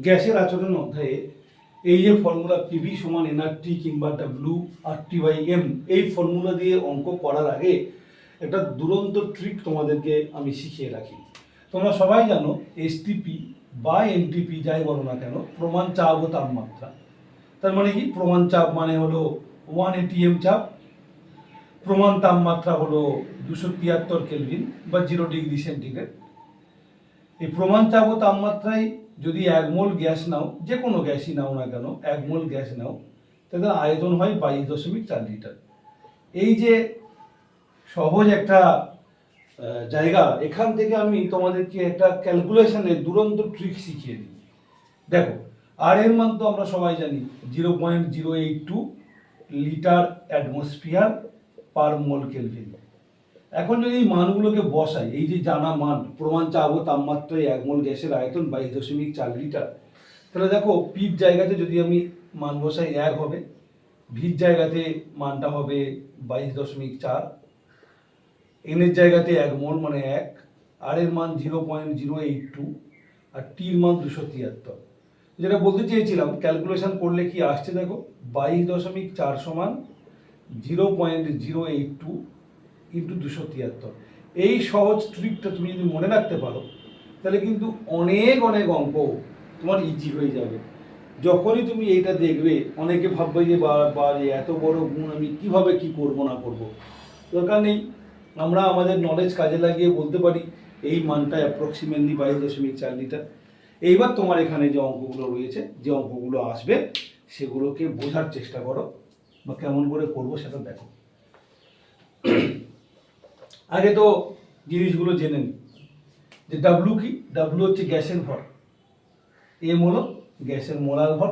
গ্যাসের আচরণ অধ্যায়ে এই যে ফর্মুলা পিভি সমান এনআরটি কিংবা ডাব্লিউ আরটি বাই এম, এই ফর্মুলা দিয়ে অঙ্ক করার আগে একটা দুরন্ত ট্রিক তোমাদেরকে আমি শিখিয়ে রাখি। তোমরা সবাই জানো এসটিপি বা এনটিপি যাই বলো না কেন, প্রমাণ চাপ ও তাপমাত্রা। তার মানে কি, প্রমাণ চাপ মানে হলো 1 ATM চাপ, প্রমাণ তাপমাত্রা হলো 273 কেলভিন বা 0 ডিগ্রি সেন্টিগ্রেড। এই প্রমাণ চাপ ও তাপমাত্রায় যদি 1 মোল গ্যাস নাও, যে কোনো গ্যাসই নাও না কেন, 1 মোল গ্যাস নাও, তাদের আয়তন হয় 22.4 লিটার। এই যে সহজ একটা জায়গা, এখান থেকে আমি তোমাদেরকে একটা ক্যালকুলেশনের দুরন্ত ট্রিক শিখিয়ে দিই। দেখো, আর এর মান তো আমরা সবাই জানি 0.082 litre atmosphere per mole kelvin. এখন যদি এই মানগুলোকে বসাই, এই যে জানা মান, প্রমাণ চাপ ও তাপমাত্রায় 1 মোল গ্যাসের আয়তন 22.4 লিটার, তাহলে দেখো পির জায়গাতে যদি আমি মান বসাই 1 হবে, ভির জায়গাতে মানটা হবে 22.4, এনের জায়গাতে 1 মোল মানে 1, আর এর মান 0.082, আর টির মান 273। যেটা বলতে চেয়েছিলাম, ক্যালকুলেশন করলে কি আসছে দেখো, 22.4 সমান 0.082 ইন্টু 273। এই সহজ ট্রিকটা তুমি যদি মনে রাখতে পারো, তাহলে কিন্তু অনেক অনেক অঙ্ক তোমার ইজি হয়ে যাবে। যখনই তুমি এইটা দেখবে, অনেকে ভাববে যে বাবা এত বড় গুণ আমি কিভাবে কি করব না করব। দরকার নেই, আমরা আমাদের নলেজ কাজে লাগিয়ে বলতে পারি এই মানটা অ্যাপ্রক্সিমেটলি 22.4 লিটার। এইবার তোমার এখানে যে অঙ্কগুলো রয়েছে, যে অঙ্কগুলো আসবে, সেগুলোকে বোঝার চেষ্টা করো বা কেমন করে করবো সেটা দেখো। আগে তো জিনিসগুলো জেনে নিই যে ডাব্লু কি। ডাব্লু হচ্ছে গ্যাসের ভর, এম হলো গ্যাসের মোলার ভর।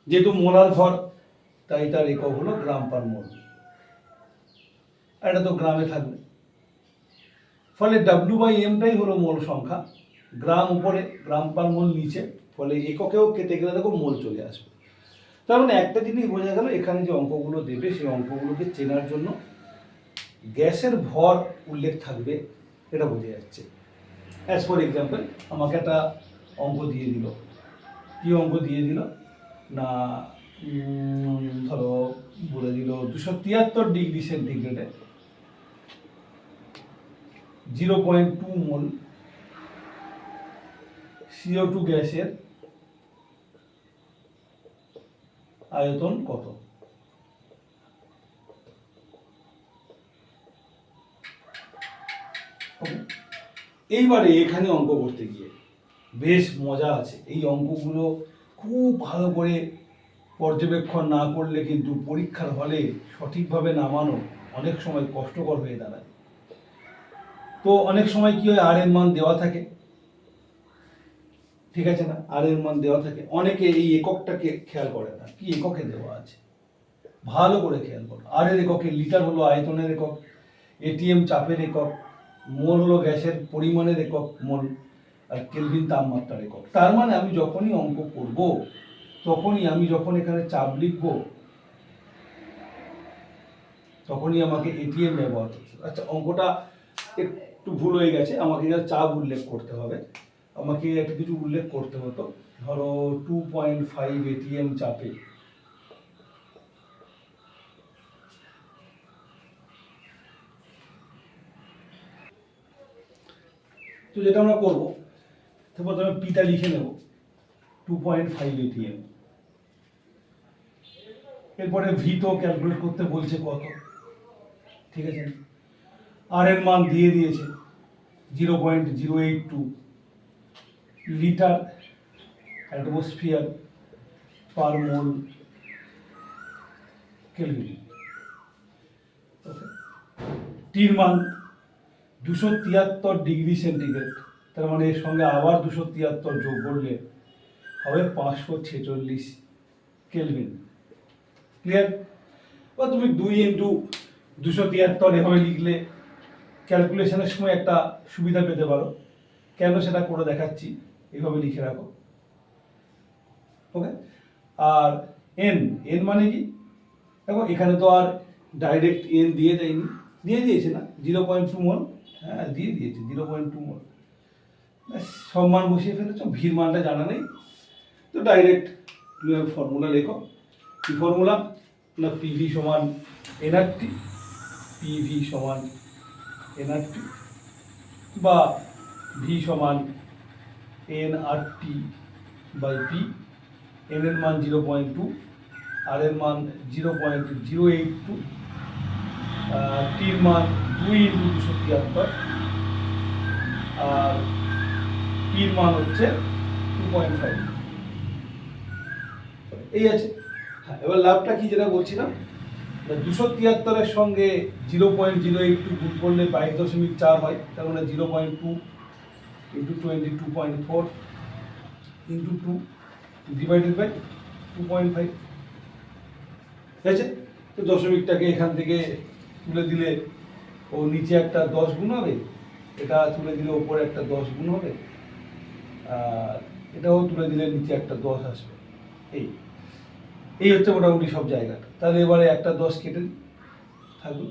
যেহেতু মোলার ভর, তাই তার একক হলো গ্রাম পার মোল। এটা তো গ্রামে থাকবে, ফলে ডাব্লু বাই এমটাই হলো মোল সংখ্যা। গ্রাম উপরে, গ্রাম পার মোল নিচে, ফলে এককেও কেটে গেলে দেখো মোল চলে আসবে। তার মানে একটা জিনিস বোঝা গেল, এখানে যে অঙ্কগুলো দেবে সেই অঙ্কগুলোকে চেনার জন্য গ্যাসের ভর উল্লেখ থাকবে, এটা বোঝা যাচ্ছে। অ্যাজ ফর এক্সাম্পল, আমাকে একটা অঙ্ক দিয়ে দিল। কি অঙ্ক দিয়ে দিল না, ধরো বলে দিল 273 ডিগ্রি সেন্টিগ্রেডে 0.2 মোল CO2 গ্যাসের আয়তন কত। এইবারে এখানে অঙ্ক করতে গিয়ে বেশ মজা আছে। এই অঙ্কগুলো খুব ভালো করে পর্যবেক্ষণ না করলে কিন্তু পরীক্ষার হলে সঠিকভাবে নামানো অনেক সময় কষ্টকর হয়ে দাঁড়ায়। তো অনেক সময় কি হয়, আর এর মান দেওয়া থাকে, ঠিক আছে না, আর এর মান দেওয়া থাকে, অনেকে এই এককটাকে খেয়াল করে না, কি এককে দেওয়া আছে ভালো করে খেয়াল করো। আর এর এককে লিটার হলো আয়তনের একক, এটিএম চাপের একক, মোল হলো গ্যাসের পরিমাণের একক মোল, আর কেলভিন তাপমাত্রার একক। তার মানে আমি যখনই অঙ্ক করব, তখনই আমি যখন এখানে চাপ লিখব, তখনই আমাকে এটিএম ব্যবহার করতে হবে। আচ্ছা, অঙ্কটা একটু ভুল হয়ে গেছে, আমাকে চাপ উল্লেখ করতে হবে। আমাকে একটা কিছু উল্লেখ করতে হতো, ধরো 2.5 ATM চাপে তো যেটা আমরা করবো, প্রথমে পিটা লিখে নেব 2.5 ATM। এরপরে ভি তো ক্যালকুলেট করতে বলছে কত, ঠিক আছে। আর এর মান দিয়ে দিয়েছে 0.082 litre atmosphere per mole kelvin. টির মান 273 ডিগ্রি সেন্টিগ্রেড। তার মানে এর সঙ্গে আবার 273 যোগ করলে হবে 546 কেলভিন। ক্লিয়ার? বা তুমি 2 ইন্টু 273 এভাবে লিখলে ক্যালকুলেশনের সময় একটা সুবিধা পেতে পারো। কেন সেটা করে দেখাচ্ছি, এইভাবে লিখে রাখো। ওকে, আর এন, এন মানে কি দেখো, এখানে তো আর ডাইরেক্ট এন দিয়ে দেয়নি, দিয়ে দিয়েছে না 0.2 মোল, হ্যাঁ দিয়ে দিয়েছে 0.2 মোল। ব্যাস, সব মান বসিয়ে ফেলেছ, ভির মানটা জানা নেই, তো ডাইরেক্ট তুমি ফর্মুলা লেখো। কি ফর্মুলা? না পিভি সমান এনআরটি, পিভি সমান এনআরটি, বা ভি সমান এনআরটি বাই পি। এন এর মান 0.2, আর এর মান 0.082, টির মান 2 × 273, আর পির মান হচ্ছে 2.5। এই আছে। হ্যাঁ, এবার লাভটা কি যেটা বলছিলাম, 273-এর সঙ্গে 0.082 গুণ করলে 22.4 হয়, তার মানে 0.2 × 22.4 × 2 ডিভাইডেড বাই 2.5। ঠিক আছে? তো দশমিকটাকে এখান থেকে তুলে দিলে ও নিচে একটা 10 গুণ হবে, এটা তুলে দিলে ওপরে একটা 10 গুণ হবে, আর এটাও তুলে দিলে নিচে একটা 10 আসবে। এই হচ্ছে মোটামুটি সব জায়গাটা। তাহলে এবারে একটা 10 কেটে দিই, থাকলো।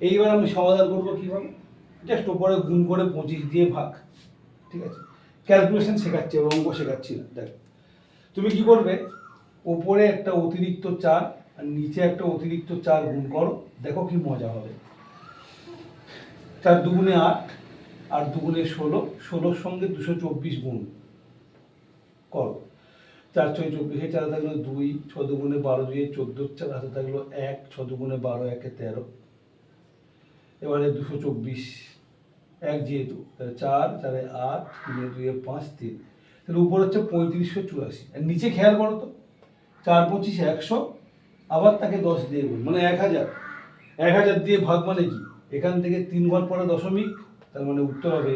এইবার আমি সমাধান করবো কীভাবে? জাস্ট ওপরে গুণ করে 25 দিয়ে ভাগ। ঠিক আছে? ক্যালকুলেশন শেখাচ্ছি, অঙ্ক শেখাচ্ছি না। দেখো তুমি কি করবে, ওপরে একটা অতিরিক্ত 4 আর নিচে একটা অতিরিক্ত 4 গুণ করো, দেখো কি মজা হবে। 4 দুগুণে 8, 8 দুগুণে 16, 16-র সঙ্গে 224 গুণ করো। 4 × 6 = 24, 4 থাকলো 2, 6 দুগুণে 12, 2 × 14, 4 হাতে থাকলো 1, 6 দুগুণে 12, 1 × 13। এবারে 224, 1 যেহেতু, তাহলে 4, 4 8, 3 2 5, 3, তাহলে উপর হচ্ছে 3584। আর নিচে খেয়াল করো তো, 4 25 100, আবার তাকে 10 দিয়ে গুণ, মানে 1000। 1000 দিয়ে ভাগ মানে কি? এখান থেকে 3 ঘর পরে দশমিক, তার মানে উত্তর হবে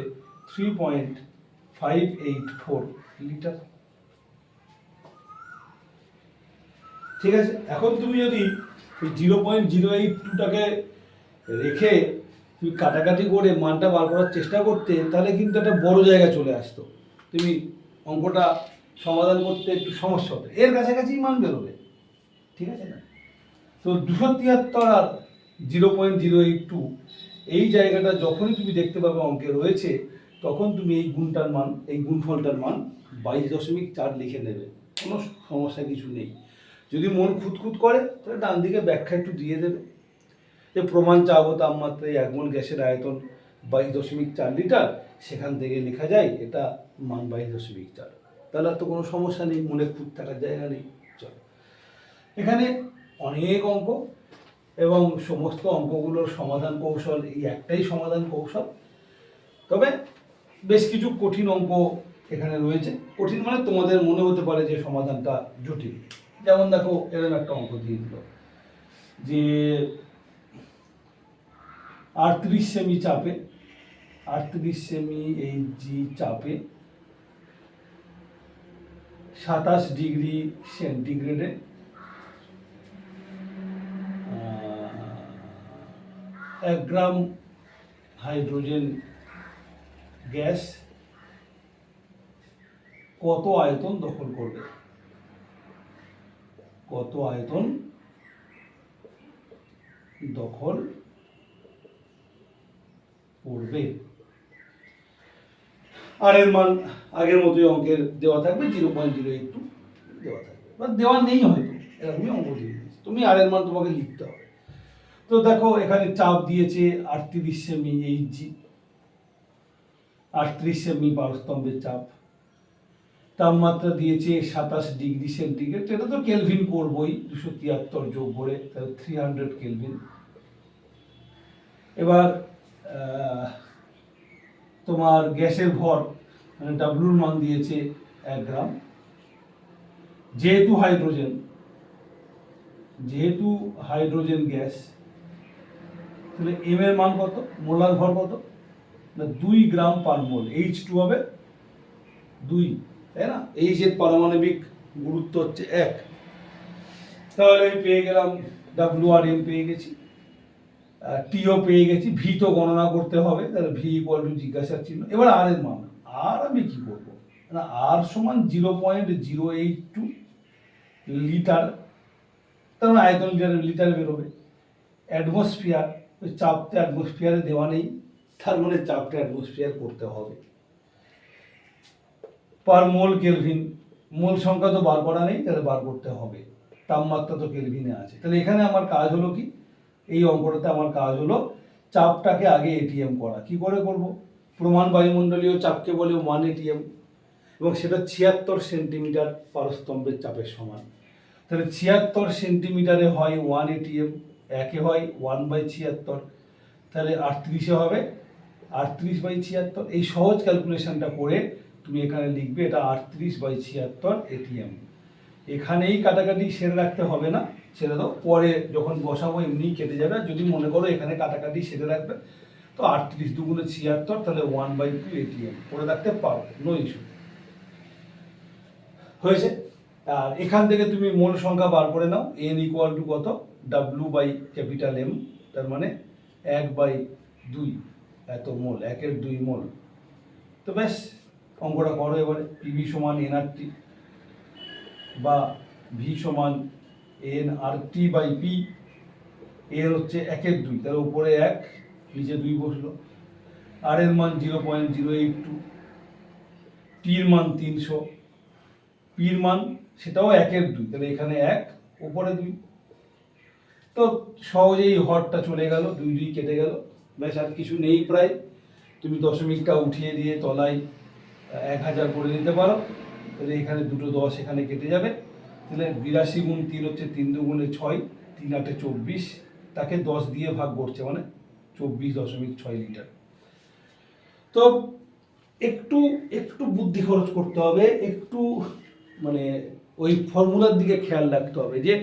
3.584 লিটার। ঠিক আছে? এখন তুমি যদি 0.082টাকে রেখে তুমি কাটাকাটি করে মানটা বার করার চেষ্টা করতে, তাহলে কিন্তু একটা বড় জায়গায় চলে আসতো, তুমি অঙ্কটা সমাধান করতে একটু সমস্যা হতো, এর কাছাকাছি মান বেরোবে। ঠিক আছে না? তো 273 আর 0.082 এই জায়গাটা যখনই তুমি দেখতে পাবে অঙ্কে রয়েছে, তখন তুমি এই গুণটার মান, এই গুণফলটার মান 22.4 লিখে নেবে, কোনো সমস্যা কিছু নেই। যদি মন খুঁতখুত করে তাহলে ডান দিকে ব্যাখ্যা একটু দিয়ে দেবে, যে প্রমাণ চাবো তাপমাত্রায় 1 মল গ্যাসের আয়তন 22.4 লিটার, সেখান থেকে লেখা যায় এটা মান 22.4। তাহলে আর তো কোনো সমস্যা নেই, মনে খুঁত থাকার জায়গা নেই। চলো, এখানে অনেক অঙ্ক, এবং সমস্ত অঙ্কগুলোর সমাধান কৌশল এই একটাই সমাধান কৌশল। তবে বেশ কিছু কঠিন অঙ্ক এখানে রয়েছে। কঠিন মানে তোমাদের মনে হতে পারে যে সমাধানটা জটিল। যেমন দেখো, এরকম একটা অঙ্ক দিয়ে দিল যে 38 সেমি চাপে, 38 সেমি এইচজি চাপে 27 ডিগ্রি সেন্টিগ্রেডে 1 গ্রাম হাইড্রোজেন গ্যাস কত আয়তন দখল করবে? কত আয়তন দখল করবে? আর এর মান আগের মতোই অঙ্কের দেওয়া থাকবে, 0.082 দেওয়া থাকবে, বা দেওয়া নেই হয়তো, এরকমই অঙ্ক দিয়ে দিয়েছে, তুমি আর এর মান তোমাকে লিখতে হবে। তো দেখো এখানে চাপ দিয়েছে 38 সেমি এইচজি, 38 সেমি পারস্তম্ভের চাপ, তাপমাত্রা দিয়েছে 27 ডিগ্রি সেন্টিগ্রেড, এটা তো কেলভিন করবই, 273 যোগ করে তাহলে 300 কেলভিন। এবার তোমার গ্যাসের ভর, মানে ডাব্লুর মান দিয়েছে 1 গ্রাম। যেহেতু হাইড্রোজেন গ্যাস, তাহলে এম এর মান কত? মোলার ভর কত? না 2 গ্রাম পার মোল। H2 হবে 2, তাই না? H এর পারমাণবিক গুরুত্ব হচ্ছে 1। তাহলে আমি পেয়ে গেলাম ডাব্লু আর এম পেয়ে গেছি, টিও পেয়ে গেছি, ভি তো গণনা করতে হবে, তাহলে ভি ইকুয়াল টু জিজ্ঞাসার চিহ্ন। এবার আর এর মান, আর আমি কি করবো না, আর সমান 0.082 লিটার, তার মানে আয়তন লিটারে বেরোবে। অ্যাটমসফিয়ার, ওই চাপটা অ্যাটমসফিয়ারে দেওয়া নেই, তার মানে চাপটা অ্যাটমসফিয়ার করতে হবে। পার মোল কেলভিন, মোল সংখ্যা তো বার করা নেই, তাহলে বার করতে হবে। তাপমাত্রা তো কেলভিনে আছে। তাহলে এখানে আমার কাজ হলো কি, এই অঙ্কটাতে আমার কাজ হলো চাপটাকে আগে এটিএম করা। কি করে করব? প্রমাণ বায়ুমণ্ডলীয় চাপকে বলে 1 এটিএম, এবং সেটা 76 সেন্টিমিটার পারস্তম্ভের চাপের সমান। তাহলে 76 সেন্টিমিটারে হয় 1 এটিএম, একে হয় 1/76, তাহলে 38-এ হবে 38/76। এই সহজ ক্যালকুলেশনটা করে তুমি এখানে লিখবে এটা 38/76 এটিএম। এখানেই কাটাকাটি সেরে রাখতে হবে না, ছেড়ে দাও, পরে যখন বসাবো এমনিই কেটে যাবে। যদি মনে করো এখানে কাটাকাটি সেরে রাখবে, তো 38 দুগুণে 76, তাহলে 1/2 এটিএম করে রাখতে পারো, নো ইস্যু। হয়েছে। আর এখান থেকে তুমি মোল সংখ্যা বার করে নাও, n ইকুয়াল টু কত, W/M, তার মানে 1/2 এত মোল, 1/2 মোল। তো ব্যাস, অঙ্কটা করো এবারে। পিভি সমান nRT বা ভি সমান nRT/P। এর হচ্ছে 1/2, তাহলে উপরে 1, নিচে 2 বসলো। আর এর মান 0.082, টির মান 300, পির মান সেটাও 1/2, তাহলে এখানে 1, উপরে 2। তো সহজেই হরটা চলে গেল, 2 2 কেটে গেল, ব্যাস আর কিছু নেই প্রায়। তুমি দশমিকটা উঠিয়ে দিয়ে তলায় 1000 করে দিতে পারো, তাহলে এখানে দুটো 10 এখানে কেটে যাবে। তাহলে 82 গুণ 3 হচ্ছে 3 দুগুণে 6, 3 8 24, তাকে 10 দিয়ে ভাগ করছে, মানে 24.6 লিটার। তো একটু একটু বুদ্ধি খরচ করতে হবে, একটু মানে ওই ফর্মুলার দিকে খেয়াল রাখতে হবে যে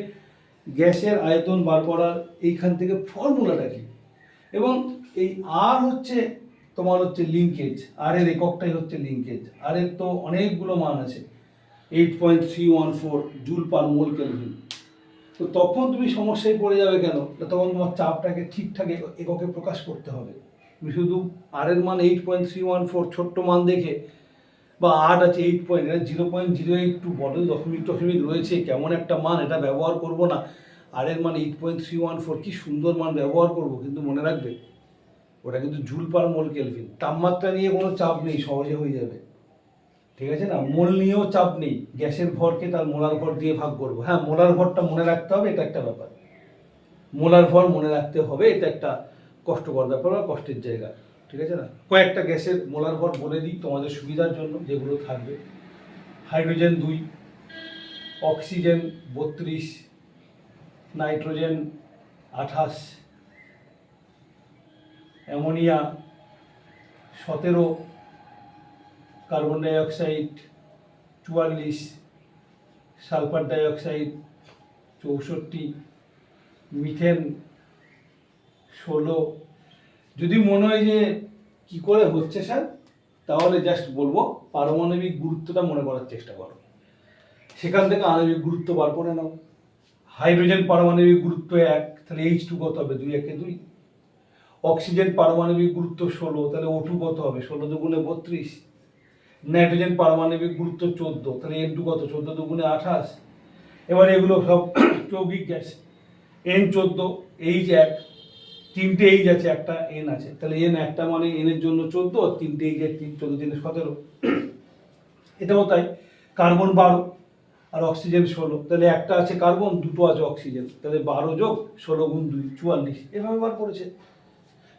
গ্যাসের আয়তন বার করার এইখান থেকে ফর্মুলাটা কি। এবং এই আর হচ্ছে তোমার হচ্ছে লিঙ্কেজ, আর এর এককটাই হচ্ছে লিঙ্কেজ। আর এর তো অনেকগুলো মান আছে, 8.314 জুল পার মোল কেলভিন। তো তখন তুমি সমস্যায় পড়ে যাবে কেন, তখন তোমার চাপটাকে ঠিকঠাক এককে প্রকাশ করতে হবে। তুমি শুধু আর এর মান 8.314 ছোট্ট মান দেখে, বা 8 আছে 8 পয়েন্ট, এটা 0.082 বড় দশমিক টশমিক রয়েছে, কেমন একটা মান, এটা ব্যবহার করব না। আর এর মান 8.314, কি সুন্দর মান, ব্যবহার করব, কিন্তু মনে রাখবে ওটা কিন্তু জুল পার মোল কেলভিন। তাপমাত্রা নিয়ে কোনো চাপ নেই, সহজে হয়ে যাবে, ঠিক আছে না? মোল নিয়েও চাপ নেই, গ্যাসের ভরকে তার মোলার ভর দিয়ে ভাগ করবো। হ্যাঁ, মোলার ভরটা মনে রাখতে হবে, এটা একটা ব্যাপার। মোলার ভর মনে রাখতে হবে, এটা একটা কষ্টকর ব্যাপার বা কষ্টের জায়গা, ঠিক আছে না? কয়েকটা গ্যাসের মোলার ভর বলে দিই তোমাদের সুবিধার জন্য, যেগুলো থাকবে। Hydrogen 2, oxygen 32, nitrogen 28, ammonia 17, carbon dioxide 44, sulphur dioxide 64, methane 16। যদি মনে হয় যে কি করে হচ্ছে স্যার, তাহলে জাস্ট বলবো পারমাণবিক গুরুত্বটা মনে করার চেষ্টা করো, সেখান থেকে আণবিক গুরুত্ব বার করে নাও। হাইড্রোজেন পারমাণবিক গুরুত্ব 1, তাহলে H2 কত হবে, 2 1 2। অক্সিজেন পারমাণবিক গুরুত্ব 16, তাহলে O2 কত হবে, 16 দুগুণে 32। নাইট্রোজেন পারমাণবিক গুরুত্ব 14, তাহলে N2 কত, 14 দুগুণে 28। এবার এগুলো সব যৌগিক গ্যাস। N14, H1, 3টে H আছে, একটা N আছে, তাহলে N একটা মানে N এর জন্য 14, আর 3টে H এর 3, 14 3 17। এটাও তাই, কার্বন 12 আর অক্সিজেন 16, তাহলে একটা আছে কার্বন, দুটো আছে অক্সিজেন, তাহলে 12 যোগ 16 গুণ 2 44, এভাবে বার করেছে।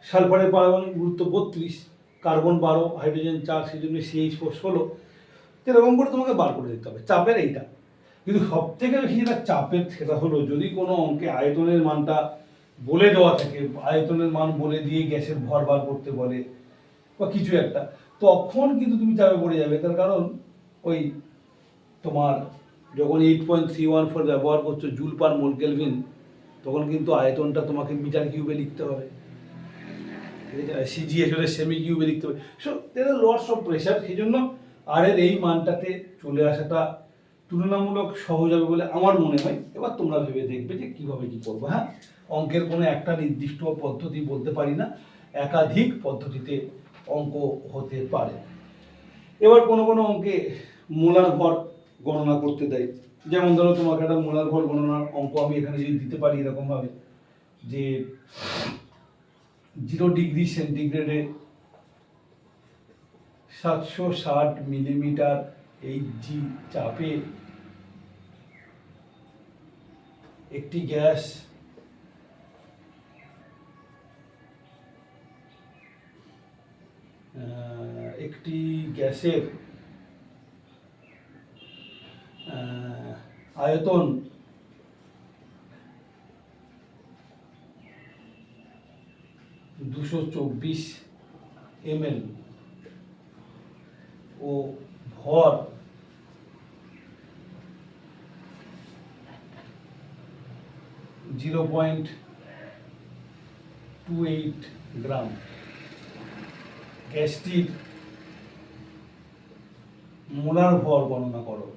সালফারের পারমাণবিক গুরুত্ব 32, কার্বন 12, হাইড্রোজেন 4, সেই জন্য CH4 16। এরকম করে তোমাকে বার করে দিতে হবে চাপের এইটা। কিন্তু সব থেকে বেশি যেটা চাপের, সেটা হলো যদি কোনো অঙ্কে আয়তনের মানটা বলে দেওয়া থাকে, আয়তনের মান বলে দিয়ে গ্যাসের ভর বার করতে বলে বা কিছু একটা, তখন কিন্তু তুমি চাপে পড়ে যাবে। তার কারণ ওই তোমার যখন 8.314 ব্যবহার করছো জুল পার মোল কেলভিন, তখন কিন্তু আয়তনটা তোমাকে মিটার কিউবে লিখতে হবে, ঠিক আছে? সিজিএস হলে সেমি কিউবে লিখতে হবে। So there are lots of pressure, সেই জন্য আর এর এই মানটাতে চলে আসাটা তুলনামূলক সহজ হবে বলে আমার মনে হয়। এবার তোমরা ভেবে দেখবে যে কীভাবে কী করবো। হ্যাঁ, অঙ্কের কোনো একটা নির্দিষ্ট পদ্ধতি বলতে পারি না, একাধিক পদ্ধতিতে অঙ্ক হতে পারে। এবার কোনো কোনো অঙ্কে মোলার ভর গণনা করতে দেয়, যেমন ধরো তোমাকে একটা মোলার ভর গণনার অঙ্ক আমি এখানে যদি দিতে পারি এরকমভাবে যে 0 ডিগ্রি সেন্টিগ্রেডে 760 মিলিমিটার এই জি চাপে একটি গ্যাস একটি গ্যাসের আয়তন 224 ml ও ভর 0.28 গ্রাম। গ্যাসটির মোলার ভর গণনা করো।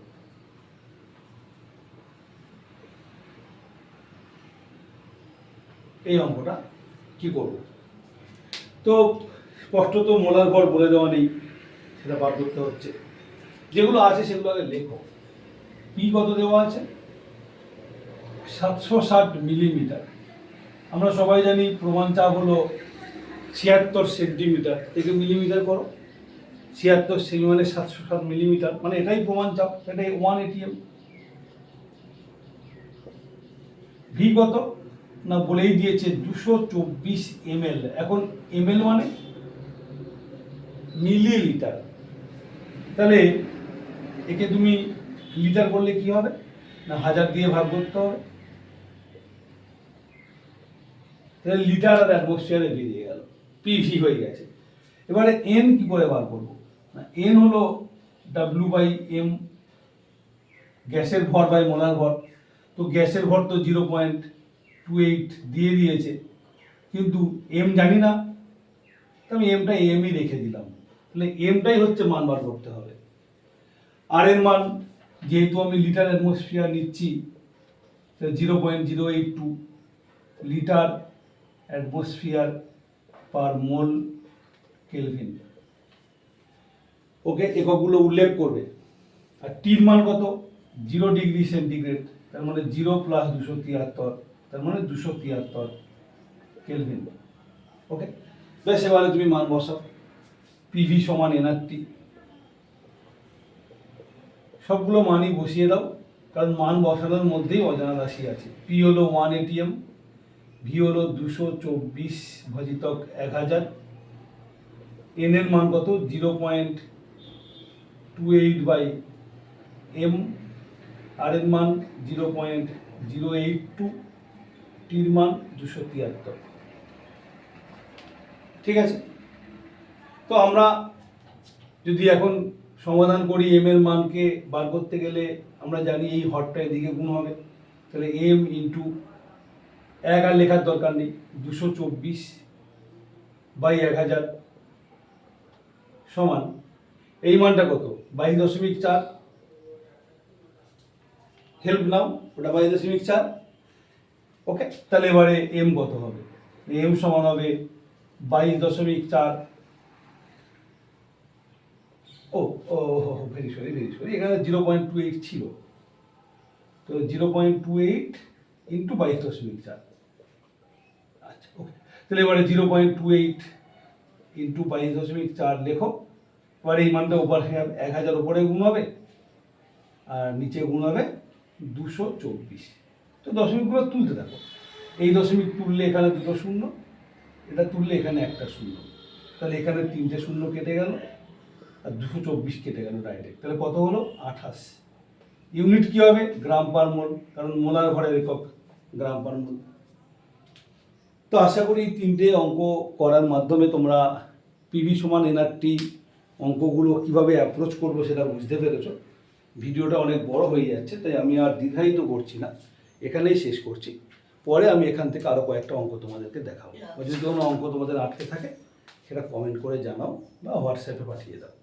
এই অঙ্কটা কি করব? তো স্পষ্টত মোলার ভর বলে দেওয়া নেই, সেটা বার করতে হচ্ছে। যেগুলো আছে সেগুলো আগে লেখো। পি কত দেওয়া আছে? 760 মিলিমিটার। আমরা সবাই জানি প্রমাণ চাপ হলো 76 সেন্টিমিটার, থেকে মিলিমিটার করো। 76 সেমি মানে 760 মিলিমিটার, মানে এটাই প্রমাণ চাপ, এটাই 1 ATM। ভি কত না বলেই দিয়েছে 224 ml। এখন ml মানে মিলিলিটার, তাহলে একে তুমি লিটার করলে কি হবে না 1000 দিয়ে ভাগ করতে হবে, তাহলে লিটার আর অ্যাটমসফিয়ারে বেরিয়ে গেল, পিভি হয়ে গেছে। এবারে এন কি করে বার করবো না এন হলো W/m, গ্যাসের ভর বাই মোলার ভর। তো গ্যাসের ভর তো 0.28 দিয়ে দিয়েছে, কিন্তু এম জানি না, তো আমি এমটা এমই রেখে দিলাম। তাহলে এমটাই হচ্ছে মান বার করতে হবে। আর এর মান যেহেতু আমি লিটার অ্যাটমসফিয়ার নিচ্ছি, 0.082 litre atmosphere per mole kelvin. Okay, এককগুলো উল্লেখ করবে। আর টির মান কত? 0 ডিগ্রি সেন্টিগ্রেড, তার মানে 0 প্লাস 273, তার মানে 273 কেলভিন। ওকে, বেশ, এবারে তুমি মান বসাও। পিভি সমান এনআরটি, সবগুলো মানই বসিয়ে দাও, কারণ মান বসানোর মধ্যেই অজানা রাশি আছে। পি হলো 1 ATM, ভি হলো 224 ভাজিতক 1000, এন এর মান কত? 0.28/m, আর এর মান 0.082, টির মান 273। ঠিক আছে, তো আমরা যদি এখন সমাধান করি এম এর মানকে বার করতে গেলে আমরা জানি এই হরটা এদিকে গুণ হবে, তাহলে এম ইন্টু 1 আর লেখার দরকার নেই, 224/1000 সমান এই মানটা কত? 22.4। হেল্প নাও, ওটা 22.4। ওকে, তাহলে এবারে এম কত হবে? এম সমান হবে 22.4। ও ও ভেরি সরি, এখানে 0.28 ছিল, তো 0.28 ইন্টু 22.4। আচ্ছা, ওকে, তাহলে এবারে 0.28 ইন্টু 22.4 লেখো। এবার এই মানটা উপর 1000 উপরে গুণ হবে আর নিচে গুণ হবে 224। তো দশমিকগুলো তুলতে থাকো। এই দশমিক তুললে এখানে দুটো শূন্য, এটা তুললে এখানে একটা শূন্য, তাহলে এখানে 3টে শূন্য কেটে গেল আর 224 কেটে গেল ডাইরেক্ট। তাহলে কত হলো? 28। ইউনিট কি হবে? গ্রাম পার মোল, কারণ মোলার ভরের একক গ্রাম পার মোল। তো আশা করি 3টে অঙ্ক করার মাধ্যমে তোমরা পিভি সমান এনআরটি অঙ্কগুলো কিভাবে অ্যাপ্রোচ করবো সেটা বুঝতে পেরেছো। ভিডিওটা অনেক বড় হয়ে যাচ্ছে, তাই আমি আর দীর্ঘায়িত করছি না, এখানেই শেষ করছি। পরে আমি এখান থেকে আরও কয়েকটা অঙ্ক তোমাদেরকে দেখাবো। যদি কোনো অঙ্ক তোমাদের আটকে থাকে সেটা কমেন্ট করে জানাও বা হোয়াটসঅ্যাপে পাঠিয়ে দাও।